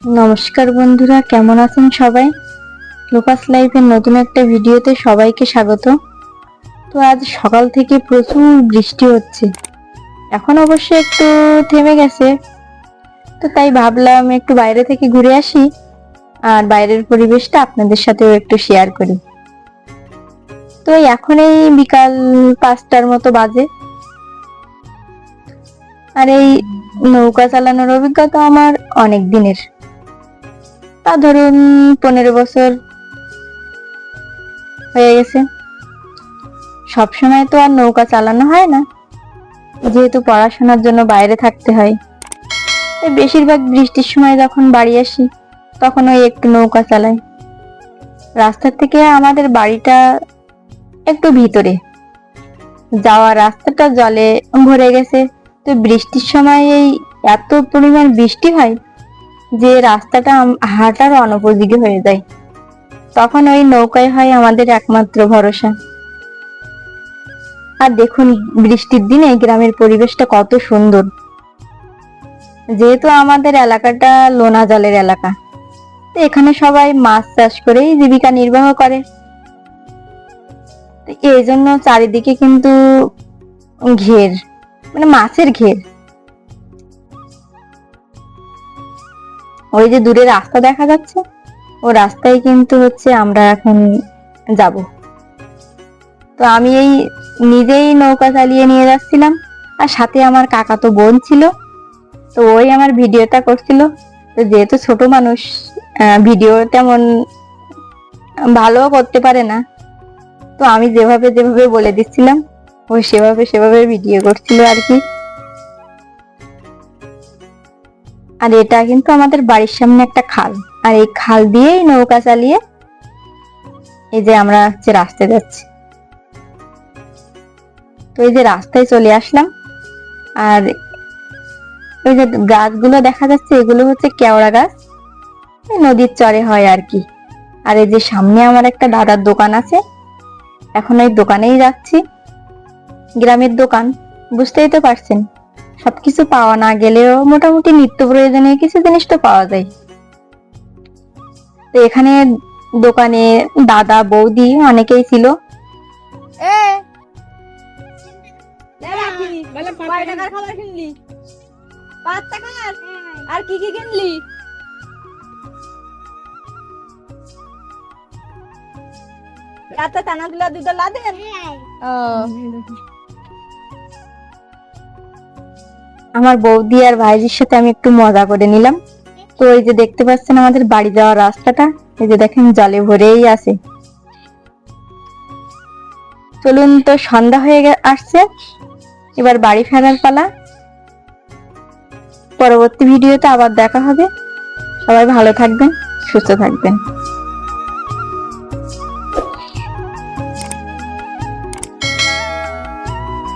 নমস্কার বন্ধুরা, কেমন আছেন সবাই? লোকাস লাইফের নতুন একটা ভিডিওতে সবাইকে স্বাগত। তো আজ সকাল থেকে প্রচুর বৃষ্টি হচ্ছে, এখন অবশ্য একটু থেমে গেছে। তো তাই ভাবলাম একটু বাইরে থেকে ঘুরে আসি আর বাইরের পরিবেশটা আপনাদের সাথেও একটু শেয়ার করি। তো এখন এই বিকাল 5টার মতো বাজে, আর এই নৌকা চালানোর অভিজ্ঞতা আমার অনেক দিনের, তা ধরুন 15 বছর হয়ে গেছে। সবসময় তো আর নৌকা চালানো হয় না, যেহেতু পড়াশোনার জন্য বাইরে থাকতে হয়। বেশিরভাগ বৃষ্টির সময় যখন বাড়ি আসি তখন ওই একটু নৌকা চালাই। রাস্তা থেকে আমাদের বাড়িটা একটু ভিতরে, যাওয়ার রাস্তাটা জলে ভরে গেছে। তো বৃষ্টির সময় এই এত পরিমাণ বৃষ্টি হয় যে রাস্তাটা হাঁটার অনুপযোগী হয়ে যায়। তখন ওই নৌকায় হয় আমাদের একমাত্র ভরসা। আর দেখুন বৃষ্টির দিনে গ্রামের পরিবেশটা কত সুন্দর। যেহেতু আমাদের এলাকাটা লোনা জলের এলাকা, তো এখানে সবাই মাছ চাষ করেই জীবিকা নির্বাহ করে। এই জন্য চারিদিকে কিন্তু ঘের, মানে মাছের ঘের। ওই যে দূরে রাস্তা দেখা যাচ্ছে, ও রাস্তায় কিন্তু হচ্ছে আমরা এখন যাব। তো আমি এই নিজেই নৌকা চালিয়ে নিয়ে যাচ্ছিলাম, আর সাথে আমার কাকাতো বোন ছিল, তো ওই আমার ভিডিওটা করছিল। তো যেহেতু ছোট মানুষ, ভিডিও তেমন ভালো করতে পারে না, তো আমি যেভাবে যেভাবে বলে দিচ্ছিলাম ও সেভাবে ভিডিও করছিল আর কি। আর এটা কিন্তু আমাদের বাড়ির সামনে একটা খাল, আর এই খাল দিয়েই নৌকা চালিয়ে এই যে আমরা হচ্ছে রাস্তায় যাচ্ছি। তো এই যে রাস্তায় চলে আসলাম, আর ওই যে গাছগুলো দেখা যাচ্ছে এগুলো হচ্ছে কেওড়া গাছ, নদীর চরে হয় আর কি। আর এই যে সামনে আমার একটা দাদার দোকান আছে, এখন ওই দোকানেই যাচ্ছি। গ্রামের দোকান, বুঝতেই তো পারছেন, সবকিছু পাওয়া না গেলেও মোটামুটি নিত্য প্রয়োজনীয় কিছু জিনিস তো পাওয়া যায়। তো এখানে দোকানে দাদা বৌদি অনেকেই ছিল। আর কি কি কিনলি? আমার বৌদি আর ভাইজির সাথে আমি একটু মজা করে নিলাম। তো এই যে দেখতে পাচ্ছেন আমাদের বাড়ি যাওয়ার রাস্তাটা, এই যে দেখেন জলে ভরেই আছে। চলুন, তো সন্ধ্যা হয়ে আসছে, এবার বাড়ি ফেরার পালা। পরবর্তী ভিডিওতে আবার দেখা হবে। সবাই ভালো থাকবেন, সুস্থ থাকবেন।